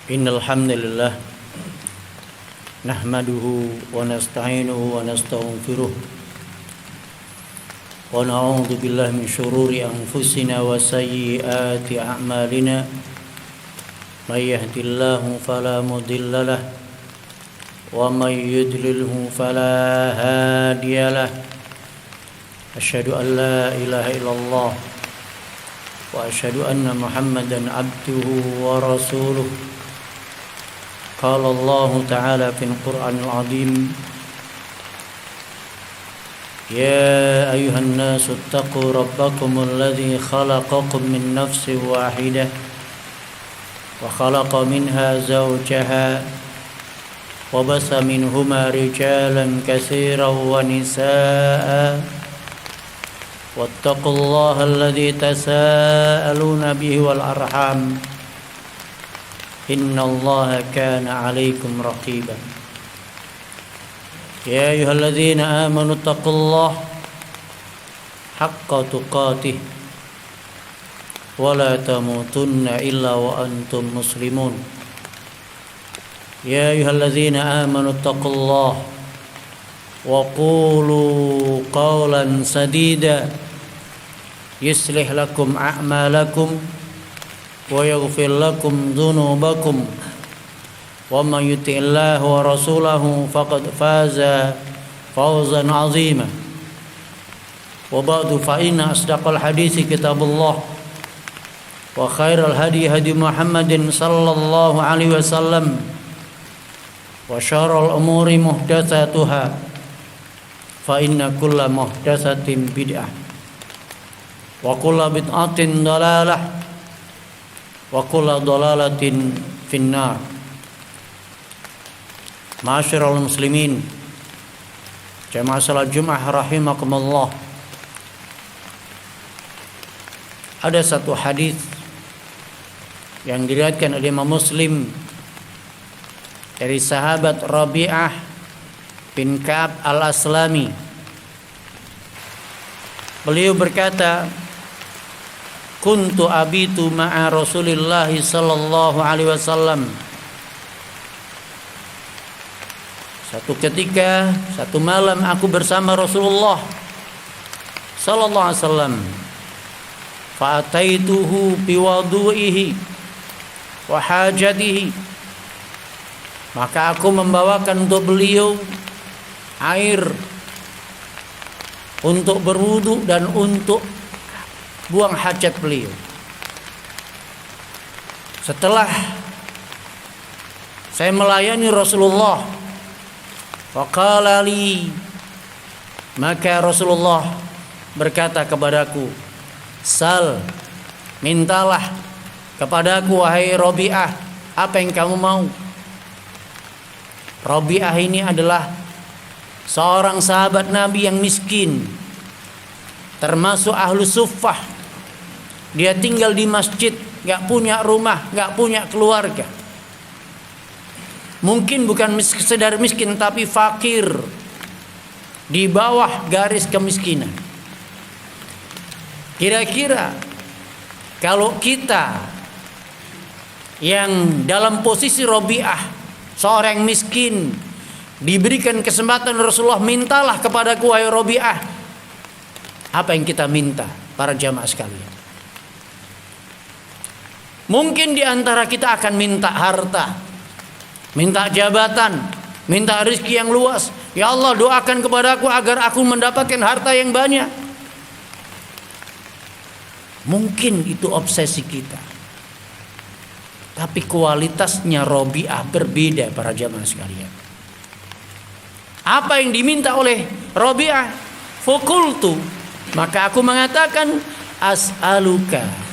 Innal hamdalillah nahmaduhu wa nasta'inuhu wa nastaghfiruh wa na'udzu billahi min shururi anfusina wa sayyiati a'malina may yahdihillahu fala mudilla lahu wa may yudlilhu fala hadiya lahu asyhadu an la ilaha illallah wa asyhadu anna muhammadan abduhu wa rasuluh. Qala Allah Ta'ala fil Qur'anil Azim Ya ayuhan nasu ittaqu rabbakumul ladzi khalaqakum min nafsin wahidah wa khalaqa minha zawjaha wa basa minhuma rijalan katsiran wa nisaa'a wattaqullaha alladzi tasaaluna bihi wal arham Innallaha kana 'alaikum raqiba. Ya ayyuhalladzina amanu taqullaha haqqa tuqatih wa la tamutunna illa wa antum muslimun. Ya ayyuhalladzina amanu taqullaha wa qulu qawlan sadida yuslih lakum a'malakum wa yaghfir lakum dhunubakum wa man yuti'illah wa rasulahu faqad faza fawzan 'azima wa ba'du fa inna asdaqal hadithi kitabullah wa khairal hadi hadi Muhammadin sallallahu alaihi wasallam wa syarrul umuri muhdatsatuha fa inna kulla muhdatsatin bid'ah wa kulla bid'atin dalalah wa kullu dhalalatin finnar. Ma'asyiral muslimin jamaah salat Jumat rahimakumullah. Ada satu hadis yang diriwayatkan oleh Imam Muslim dari sahabat Rabi'ah bin Ka'ab al-Aslami. Beliau berkata, Kuntu abitu ma'a Rasulillah sallallahu alaihi wasallam. Satu ketika, satu malam aku bersama Rasulullah sallallahu alaihi wasallam. Fa'ataituhu biwudu'ihi wa hajatihi. Maka aku membawakan untuk beliau air untuk berwudu dan untuk buang hajat beliau. Setelah saya melayani Rasulullah, faqala li, maka Rasulullah berkata kepadaku, sal, mintalah kepadaku wahai Rabi'ah, apa yang kamu mau. Rabi'ah ini adalah seorang sahabat Nabi yang miskin, termasuk ahlu suffah. Dia tinggal di masjid, gak punya rumah, gak punya keluarga. Mungkin bukan sekedar miskin, tapi fakir, di bawah garis kemiskinan. Kira-kira kalau kita yang dalam posisi Rabi'ah, seorang yang miskin, diberikan kesempatan Rasulullah, mintalah kepadaku wahai Rabi'ah, apa yang kita minta para jamaah sekalian? Mungkin di antara kita akan minta harta, minta jabatan, minta rezeki yang luas. Ya Allah, doakan kepadaku agar aku mendapatkan harta yang banyak. Mungkin itu obsesi kita. Tapi kualitasnya Rabi'ah berbeda para jamaah sekalian. Apa yang diminta oleh Rabi'ah? Fakultu, maka aku mengatakan, as'aluka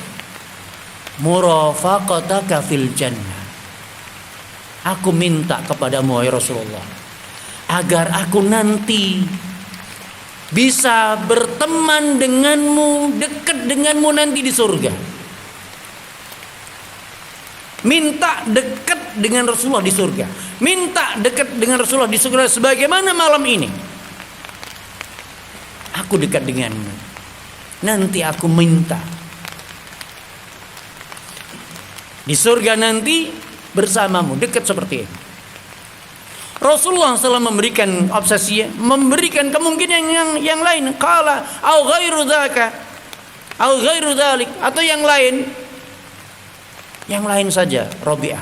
murafaqataka fil jannah. Aku minta kepadamu wahai Rasulullah, agar aku nanti bisa berteman denganmu, dekat denganmu nanti di surga. Minta dekat dengan Rasulullah di surga. Minta dekat dengan Rasulullah di surga sebagaimana malam ini aku dekat denganmu. Nanti aku minta di surga nanti bersamamu, dekat seperti ini. Rasulullah SAW memberikan obsesi, memberikan kemungkinan yang lain. Qala au ghairu dzaka au ghairu dzalik, atau yang lain. Yang lain saja, Rabi'ah.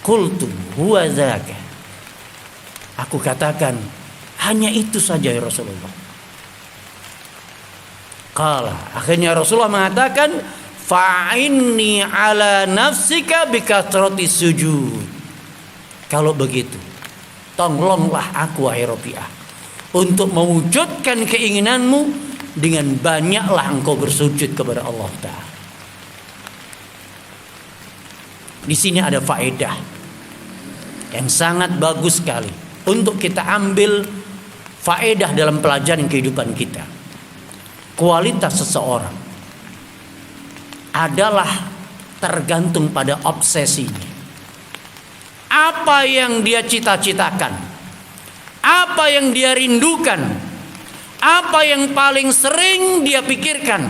Qultu huwa dzaka. Aku katakan hanya itu saja ya Rasulullah. Qala, akhirnya Rasulullah mengatakan fa'inni ala nafsika bikathrati sujud. Kalau begitu, tolonglah aku wahai Rabi'ah untuk mewujudkan keinginanmu dengan banyaklah engkau bersujud kepada Allah Ta'ala. Di sini ada faedah yang sangat bagus sekali untuk kita ambil faedah dalam pelajaran kehidupan kita. Kualitas seseorang adalah tergantung pada obsesinya. Apa yang dia cita-citakan, apa yang dia rindukan, apa yang paling sering dia pikirkan,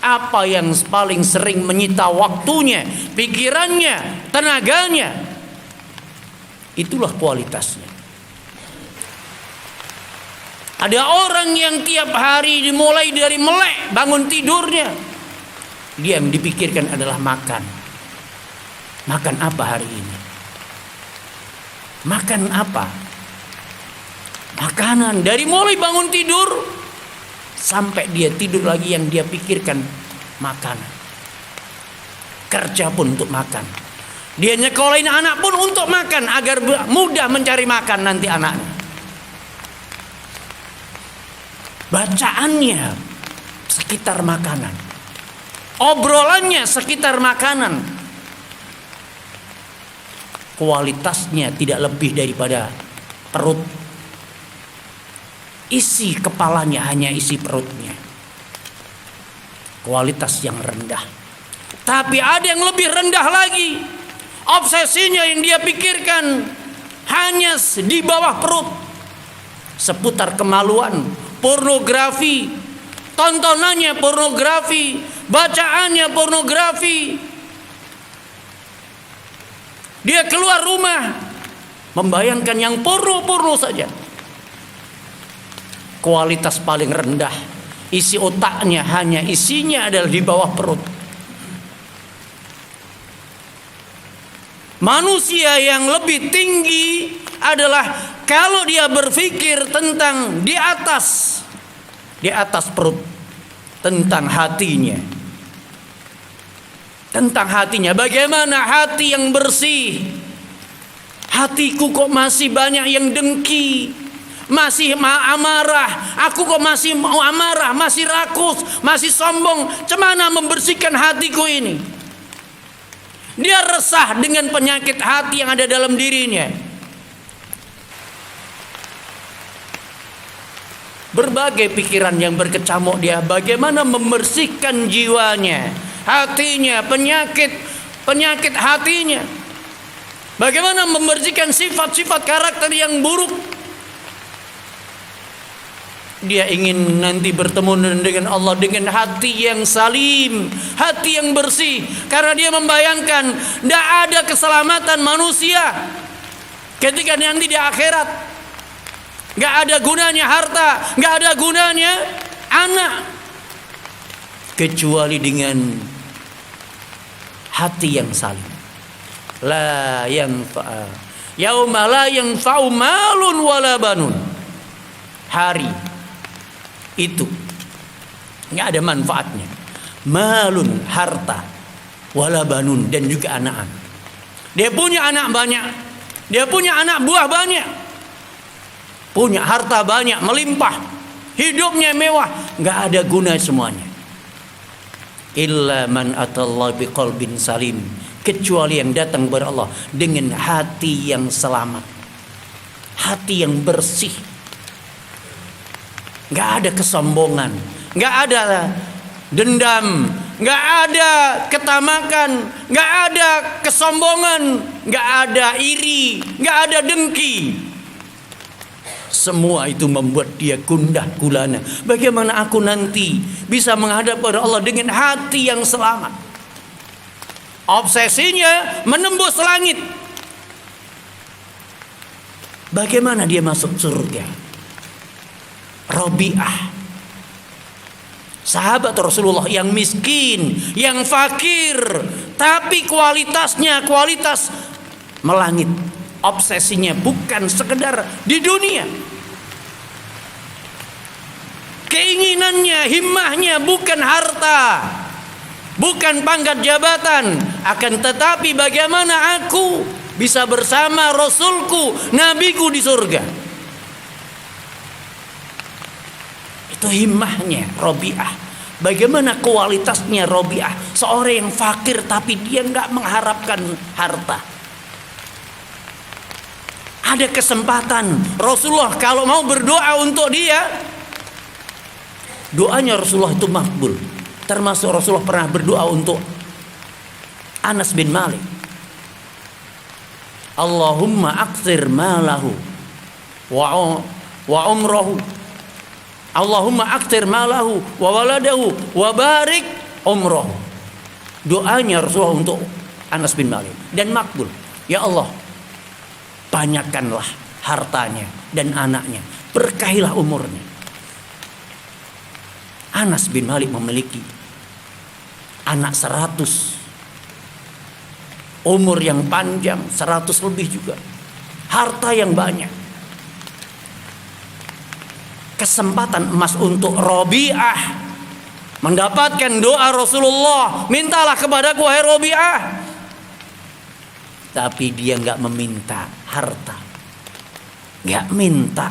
apa yang paling sering menyita waktunya, pikirannya, tenaganya. Itulah kualitasnya. Ada orang yang tiap hari dimulai dari melek bangun tidurnya, dia yang dipikirkan adalah makan. Makan apa hari ini? Makan apa? Makanan. Dari mulai bangun tidur sampai dia tidur lagi yang dia pikirkan makanan. Kerja pun untuk makan. Dia nyekolahin anak pun untuk makan agar mudah mencari makan nanti anaknya. Bacaannya sekitar makanan. Obrolannya sekitar makanan. Kualitasnya tidak lebih daripada perut. Isi kepalanya hanya isi perutnya. Kualitas yang rendah. Tapi ada yang lebih rendah lagi. Obsesinya yang dia pikirkan hanya di bawah perut. Seputar kemaluan, pornografi, tontonannya pornografi, bacaannya pornografi. Dia keluar rumah membayangkan yang porno-porno saja. Kualitas paling rendah. Isi otaknya hanya isinya adalah di bawah perut. Manusia yang lebih tinggi adalah kalau dia berpikir tentang di atas perut, tentang hatinya. Tentang hatinya, bagaimana hati yang bersih. Hatiku kok masih banyak yang dengki, masih amarah. Aku kok masih mau amarah, masih rakus, masih sombong. Cemana membersihkan hatiku ini? Dia resah dengan penyakit hati yang ada dalam dirinya. Berbagai pikiran yang berkecamuk dia, bagaimana membersihkan jiwanya, hatinya, penyakit hatinya. Bagaimana membersihkan sifat-sifat karakter yang buruk. Dia ingin nanti bertemu dengan Allah dengan hati yang salim, hati yang bersih. Karena dia membayangkan tidak ada keselamatan manusia ketika nanti di akhirat. Gak ada gunanya harta, gak ada gunanya anak, kecuali dengan hati yang salim. La yanfa yauma la yanfa'u malun wala banun. Hari itu enggak ada manfaatnya. Malun, harta, wala banun, dan juga anak-anak. Dia punya anak banyak, dia punya anak buah banyak, punya harta banyak, melimpah, hidupnya mewah, enggak ada guna semuanya. Illa man atallaha biqalbin salim, kecuali yang datang kepada Allah dengan hati yang selamat, hati yang bersih. Gak ada kesombongan, gak ada dendam, gak ada ketamakan, gak ada kesombongan, gak ada iri, gak ada dengki. Semua itu membuat dia gundah gulana. Bagaimana aku nanti bisa menghadap kepada Allah dengan hati yang selamat? Obsesinya menembus langit. Bagaimana dia masuk surga? Rabi'ah, sahabat Rasulullah yang miskin, yang fakir, tapi kualitasnya kualitas melangit. Obsesinya bukan sekedar di dunia. Keinginannya, himmahnya bukan harta, bukan pangkat jabatan, akan tetapi bagaimana aku bisa bersama Rasulku, Nabiku di surga. Itu himmahnya Rabi'ah. Bagaimana kualitasnya Rabi'ah, seorang yang fakir tapi dia nggak mengharapkan harta. Ada kesempatan Rasulullah kalau mau berdoa untuk dia, doanya Rasulullah itu makbul. Termasuk Rasulullah pernah berdoa untuk Anas bin Malik. Allahumma aktsir malahu wa umrahu. Allahumma aktsir malahu wa waladahu wa barik umrahu. Doanya Rasulullah untuk Anas bin Malik dan makbul. Ya Allah, banyakkanlah hartanya dan anaknya, berkahilah umurnya. Anas bin Malik memiliki anak 100, umur yang panjang 100 lebih juga, harta yang banyak. Kesempatan emas untuk Rabi'ah mendapatkan doa Rasulullah, mintalah kepadaku wahai Rabi'ah. Tapi dia nggak meminta harta, nggak minta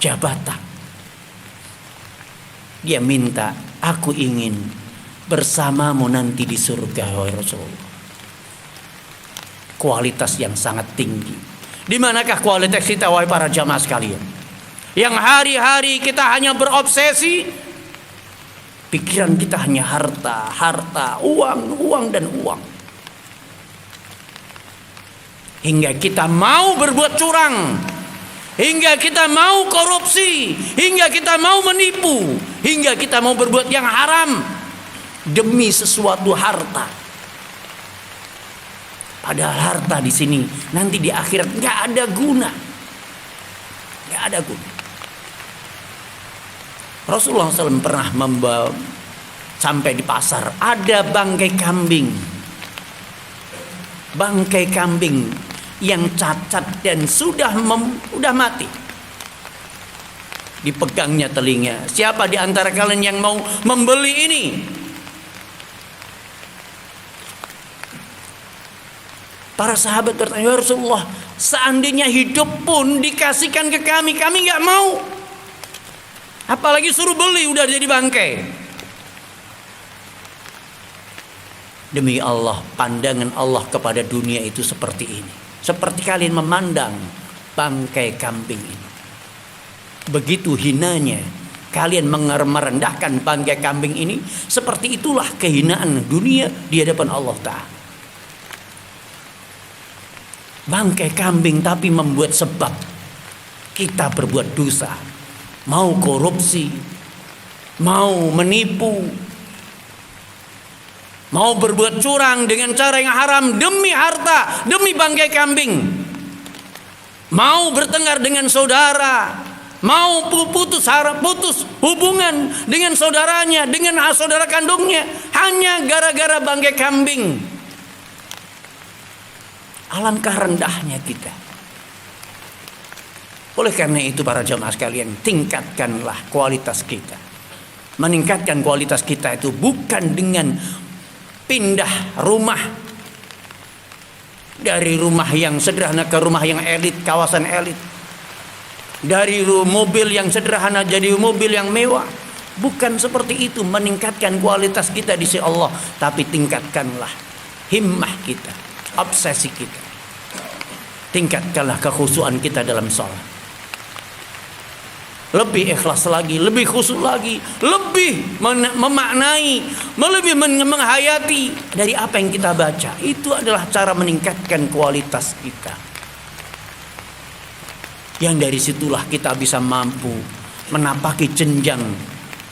jabatan. Dia minta, aku ingin bersamamu nanti di surga wahai Rasulullah. Kualitas yang sangat tinggi. Di manakah kualitas kita wahai para jamaah sekalian? Yang hari-hari kita hanya berobsesi, pikiran kita hanya harta, harta, uang dan uang. Hingga kita mau berbuat curang, hingga kita mau korupsi, hingga kita mau menipu, hingga kita mau berbuat yang haram demi sesuatu harta. Padahal harta di sini nanti di akhirat nggak ada guna, nggak ada guna. Rasulullah SAW pernah membawa sampai di pasar, ada bangkai kambing yang cacat dan sudah mati. Dipegangnya telinga. Siapa di antara kalian yang mau membeli ini? Para sahabat bertanya, ya Rasulullah, seandainya hidup pun dikasihkan ke kami nggak mau. Apalagi suruh beli, udah jadi bangkai. Demi Allah, pandangan Allah kepada dunia itu seperti ini. Seperti kalian memandang bangkai kambing ini. Begitu hinanya kalian merendahkan bangkai kambing ini. Seperti itulah kehinaan dunia di hadapan Allah Ta'ala. Bangkai kambing tapi membuat sebab kita berbuat dosa. Mau korupsi, mau menipu, mau berbuat curang dengan cara yang haram demi harta, demi bangkai kambing. Mau bertengkar dengan saudara, mau putus hubungan dengan saudaranya, dengan saudara kandungnya, hanya gara-gara bangkai kambing. Alangkah rendahnya kita. Oleh karena itu para jamaah sekalian, tingkatkanlah kualitas kita. Meningkatkan kualitas kita itu bukan dengan pindah rumah dari rumah yang sederhana ke rumah yang elit, kawasan elit. Dari mobil yang sederhana jadi mobil yang mewah. Bukan seperti itu meningkatkan kualitas kita di sisi Allah, tapi tingkatkanlah himmah kita, obsesi kita. Tingkatkanlah kekhusyuan kita dalam sholat. Lebih ikhlas lagi, lebih khusyuk lagi, lebih memaknai, lebih menghayati dari apa yang kita baca. Itu adalah cara meningkatkan kualitas kita. Yang dari situlah kita bisa mampu menapaki jenjang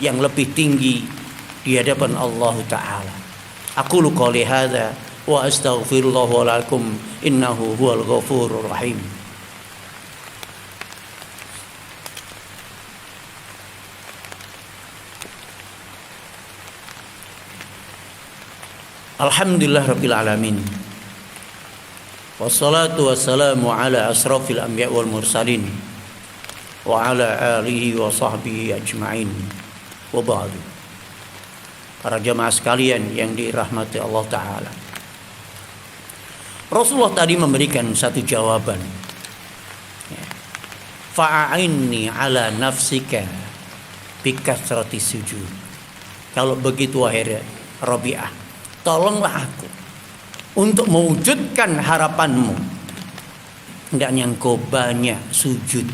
yang lebih tinggi di hadapan Allah Ta'ala. Aqulu qouli hadza wa astaghfirullah lakum innahu huwal ghafurur rahim. Alhamdulillah rabbil alamin. Wassalatu wassalamu ala asrafil anbiya wal mursalin wa ala alihi wa sahbihi ajma'in. Wa ba'du. Para jamaah sekalian yang dirahmati Allah Ta'ala, Rasulullah tadi memberikan satu jawaban. Fa'ainni ala nafsika bikasrati sujud. Kalau begitu wahai Rabi'ah, tolonglah aku untuk mewujudkan harapanmu. Hendaknya engkau banyak sujud.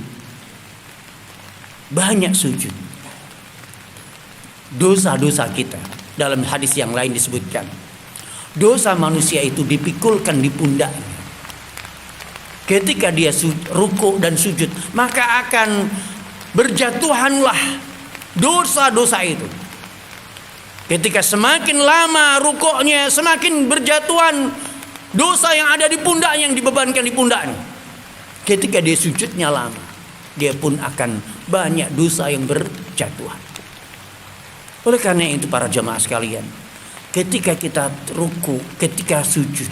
Banyak sujud. Dosa-dosa kita, dalam hadis yang lain disebutkan, dosa manusia itu dipikulkan di pundaknya. Ketika dia ruku dan sujud, maka akan berjatuhanlah dosa-dosa itu. Ketika semakin lama rukuknya, semakin berjatuhan dosa yang ada di pundaknya, yang dibebankan di pundaknya. Ketika dia sujudnya lama, dia pun akan banyak dosa yang berjatuhan. Oleh karena itu para jamaah sekalian, ketika kita ruku, ketika sujud,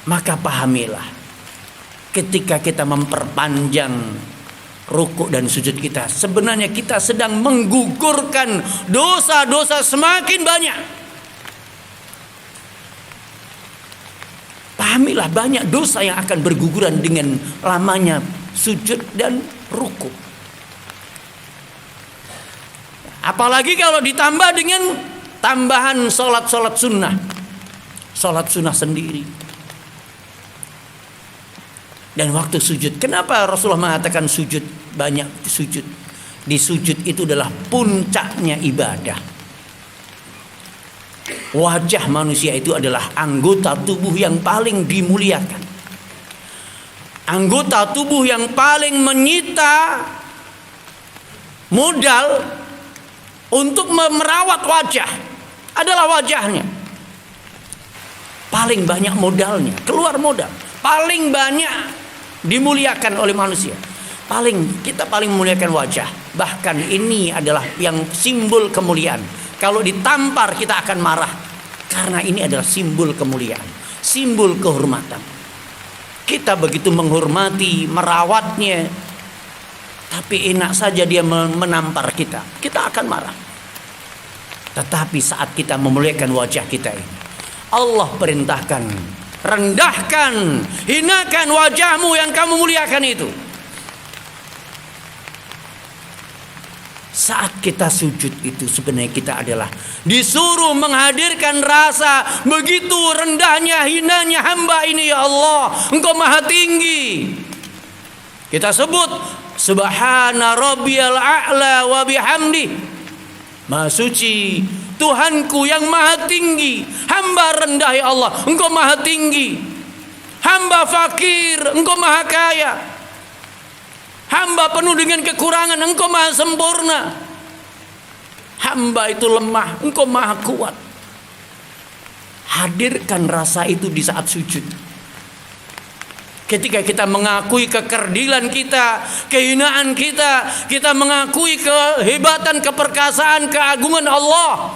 maka pahamilah, ketika kita memperpanjang ruku dan sujud kita, sebenarnya kita sedang menggugurkan dosa-dosa semakin banyak. Pahamilah, banyak dosa yang akan berguguran dengan lamanya sujud dan ruku. Apalagi kalau ditambah dengan tambahan sholat sunnah. Sholat sunnah sendiri. Dan waktu sujud, kenapa Rasulullah mengatakan sujud, banyak sujud? Di sujud itu adalah puncaknya ibadah. Wajah manusia itu adalah anggota tubuh yang paling dimuliakan. Anggota tubuh yang paling menyita modal untuk merawat wajah adalah wajahnya. Paling banyak modalnya, keluar modal. Paling banyak dimuliakan oleh manusia. Kita paling memuliakan wajah. Bahkan ini adalah yang simbol kemuliaan. Kalau ditampar kita akan marah, karena ini adalah simbol kemuliaan, simbol kehormatan. Kita begitu menghormati, merawatnya, tapi enak saja dia menampar kita akan marah. Tetapi saat kita memuliakan wajah kita ini, Allah perintahkan, rendahkan, hinakan wajahmu yang kamu muliakan itu. Saat kita sujud itu sebenarnya kita adalah disuruh menghadirkan rasa begitu rendahnya, hinanya hamba ini. Ya Allah, Engkau maha tinggi. Kita sebut Subhana rabbiyal a'la wa bihamdi. Maha suci Tuhanku yang maha tinggi. Hamba rendah ya Allah, Engkau maha tinggi. Hamba fakir, Engkau maha kaya. Hamba penuh dengan kekurangan, Engkau maha sempurna. Hamba itu lemah, Engkau maha kuat. Hadirkan rasa itu di saat sujud. Ketika kita mengakui kekerdilan kita, kehinaan kita, kita mengakui kehebatan, keperkasaan, keagungan Allah.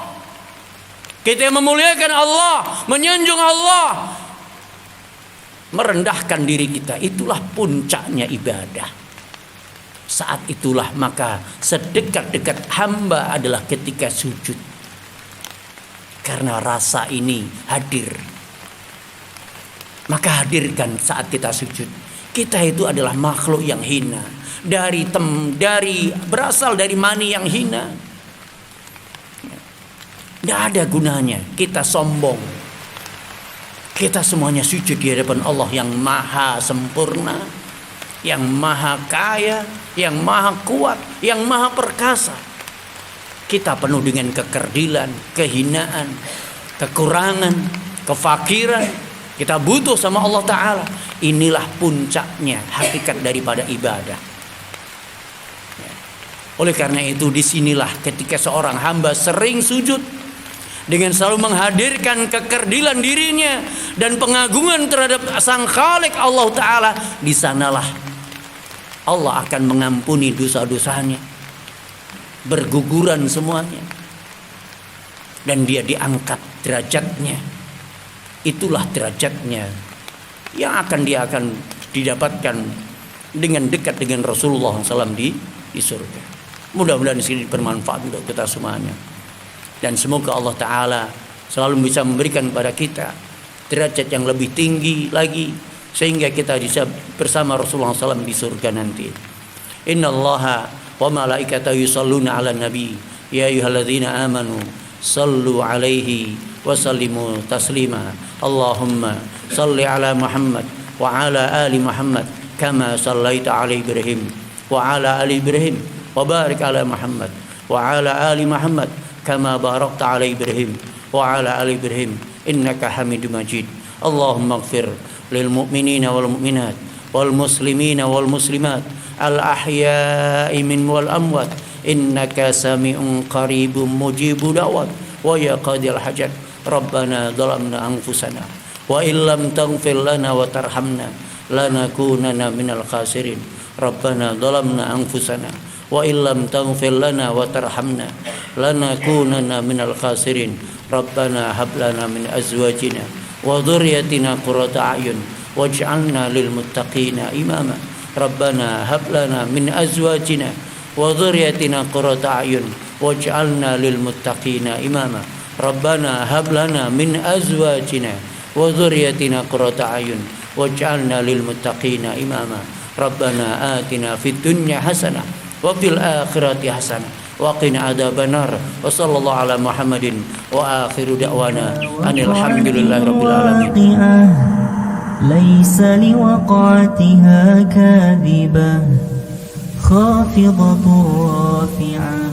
Kita memuliakan Allah, menyanjung Allah, merendahkan diri kita. Itulah puncaknya ibadah. Saat itulah maka sedekat-dekat hamba adalah ketika sujud. Karena rasa ini hadir. Maka hadirkan saat kita sujud. Kita itu adalah makhluk yang hina, berasal dari mani yang hina. Tidak ada gunanya kita sombong. Kita semuanya sujud di hadapan Allah yang maha sempurna, yang maha kaya, yang maha kuat, yang maha perkasa. Kita penuh dengan kekerdilan, kehinaan, kekurangan, kefakiran. Kita butuh sama Allah Ta'ala. Inilah puncaknya hakikat daripada ibadah. Oleh karena itu disinilah ketika seorang hamba sering sujud, dengan selalu menghadirkan kekerdilan dirinya dan pengagungan terhadap Sang Khalik Allah Ta'ala, di sanalah Allah akan mengampuni dosa-dosanya, berguguran semuanya, dan dia diangkat derajatnya. Itulah derajatnya yang dia akan didapatkan dengan dekat dengan Rasulullah SAW di surga. Mudah-mudahan di sini bermanfaat untuk kita semuanya, dan semoga Allah Ta'ala selalu bisa memberikan kepada kita derajat yang lebih tinggi lagi, sehingga kita bisa bersama Rasulullah SAW di surga nanti. Innallaha wa malaikatahu yusholluna 'alan nabi ya ayyuhalladzina amanu sallu 'alaihi wa sallimu taslima. Allahumma salli 'ala Muhammad wa 'ala ali Muhammad kama sallaita 'ala Ibrahim wa 'ala ali Ibrahim wa barik 'ala Muhammad wa 'ala ali Muhammad kama barakta 'ala Ibrahim wa 'ala ali Ibrahim innaka Hamidum Majid. Allahumma ighfir lil mu'minina wal mu'minat wal muslimina wal muslimat al ahya'i min wal amwat innaka sami'un qaribun mujibud da'wat wa ya qadil hajat. Rabbana dhalamna anfusana wa illam taghfir lana wa tarhamna lanakunanna minal khasirin. Rabbana dhalamna anfusana wa illam taghfir lana wa tarhamna lanakunanna minal khasirin. Rabbana hab lana min azwajina wa dhurriyyatina qurrata a'yun waj'alna lil muttaqina imama. Rabbana hab lana min azwajina wa dhurriyyatina qurrata a'yun waj'alna lil muttaqina imama. Rabbana hab lana min azwajina wa dhurriyyatina qurrata a'yun waj'alna lil muttaqina imama. Rabbana atina fid dunya hasanah wa fil akhirati hasanah wa qina adzabannar. Wa sallallahu ala Muhammadin wa akhiru da'wana anil hamdulillahi rabbil alamin. ليس لوقعتها كاذبة خافضة رافعة